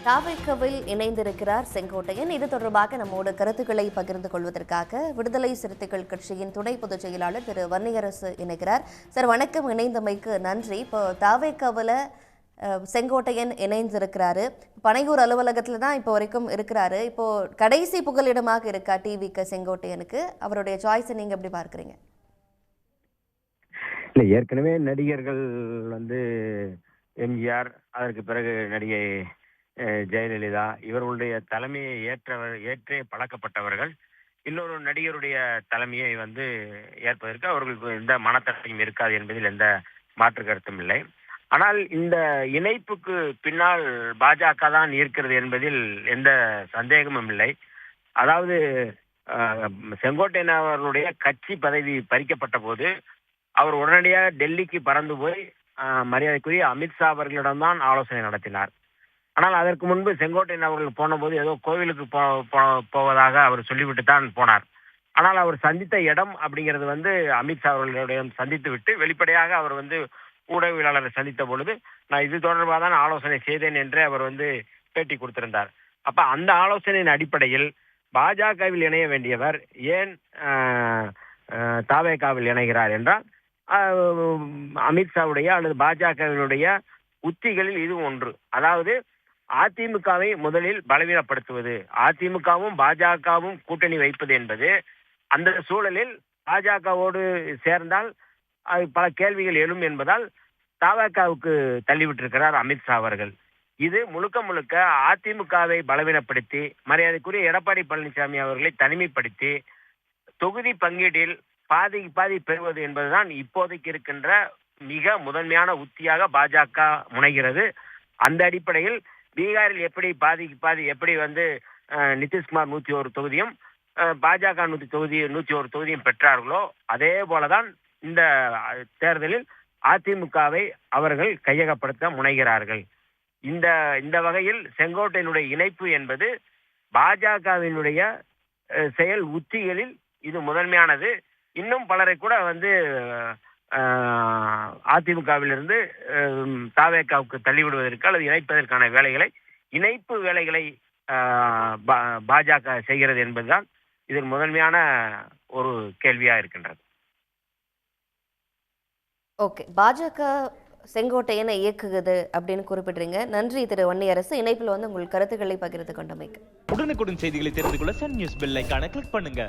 தாவேக்கவில் இணைந்திருக்கிறார் செங்கோட்டையன். இது தொடர்பாக நம்மோடு கருத்துக்களை பகிர்ந்து கொள்வதற்காக விடுதலை சிறுத்தைகள் கட்சியின் துணை பொதுச் செயலாளர் திரு வன்னியரசு இணைகிறார். சார் வணக்கம், இணைந்தமைக்கு நன்றி. இப்போ தாவேக்கவில் செங்கோட்டையன் இணைந்திருக்கிறாரு. பனையூர் அலுவலகத்துல தான் இப்போ வரைக்கும் இருக்கிறாரு. இப்போ கடைசி புகலிடமாக இருக்கா டிவிக்கு செங்கோட்டையனுக்கு? அவருடைய சாய்ஸை நீங்க எப்படி பார்க்குறீங்க? இல்லை, ஏற்கனவே நடிகர்கள் எம்ஜிஆர், அதற்கு பிறகு நடிகை ஜெயலலிதா இவர்களுடைய தலைமையை ஏற்றே பழக்கப்பட்டவர்கள். இன்னொரு நடிகருடைய தலைமையை ஏற்பதற்கு அவர்களுக்கு எந்த மனத்தடையும் இருக்காது என்பதில் எந்த மாற்று கருத்தும் இல்லை. ஆனால் இந்த இணைப்புக்கு பின்னால் பாஜக தான் இருக்கிறது என்பதில் எந்த சந்தேகமும் இல்லை. அதாவது செங்கோட்டையன் அவர்களுடைய கட்சி பதவி பறிக்கப்பட்ட போது அவர் உடனடியாக டெல்லிக்கு பறந்து போய் மரியாதைக்குரிய அமித்ஷா அவர்களிடம்தான் ஆலோசனை நடத்தினார். ஆனால் அதற்கு முன்பு செங்கோட்டையன் அவர்கள் போன போது ஏதோ கோவிலுக்கு போவதாக அவர் சொல்லிவிட்டு தான் போனார். ஆனால் அவர் சந்தித்த இடம் அப்படிங்கிறது அமித்ஷா அவர்களிடம் சந்தித்து விட்டு வெளிப்படையாக அவர் ஊடகவியலாளரை சந்தித்த பொழுது நான் இது தொடர்பாக தான் ஆலோசனை செய்தேன் என்று அவர் பேட்டி கொடுத்திருந்தார். அப்ப அந்த ஆலோசனையின் அடிப்படையில் பாஜகவில் இணைய வேண்டியவர் ஏன் தாவேகாவில் இணைகிறார் என்றால் அமித்ஷாவுடைய அல்லது பாஜகவினுடைய உத்திகளில் இது ஒன்று. அதாவது அதிமுகவை முதலில் பலவீனப்படுத்துவது, அதிமுகவும் பாஜகவும் கூட்டணி வைப்பது என்பது. அந்த சூழலில் பாஜகவோடு சேர்ந்தால் அது பல கேள்விகள் எழும் என்பதால் தவேகாவுக்கு தள்ளிவிட்டிருக்கிறார் அமித்ஷா அவர்கள். இது முழுக்க முழுக்க அதிமுகவை பலவீனப்படுத்தி மரியாதைக்குரிய எடப்பாடி பழனிசாமி அவர்களை தனிமைப்படுத்தி தொகுதி பங்கீட்டில் பாதி பெறுவது என்பதுதான் இப்போதைக்கு இருக்கின்ற மிக முதன்மையான உத்தியாக பாஜக முனைகிறது. அந்த அடிப்படையில் பீகாரில் எப்படி பாதி எப்படி நிதிஷ்குமார் 101 தொகுதியும் பாஜக 101 தொகுதியும் பெற்றார்களோ அதே போலதான் இந்த தேர்தலில் அதிமுகவை அவர்கள் கையகப்படுத்த முனைகிறார்கள். இந்த வகையில் செங்கோட்டையனுடைய இணைப்பு என்பது பாஜகவினுடைய செயல் உத்திகளில் இது முதன்மையானது. இன்னும் பலரை கூட அதிமுகவிலிருந்து தாவேகாவுக்கு தள்ளிவிடுவதற்கு அல்லது இணைப்பதற்கான இணைப்பு வேலைகளை பாஜக செய்கிறது என்பதுதான் இதில் முதன்மையான ஒரு கேள்வியா இருக்கின்றது. ஓகே, பாஜக செங்கோட்டையனை இயக்குகிறது அப்படின்னு குறிப்பிடுறீங்க. நன்றி திரு வன்னியரசு. இணைப்பில் உங்கள் கருத்துக்களை பகிர்ந்து கொண்டமைக்கு. உடனுக்குடன் செய்திகளை தெரிந்து கொள்ள சன் நியூஸ் பெல் ஐகானை கிளிக் பண்ணுங்க.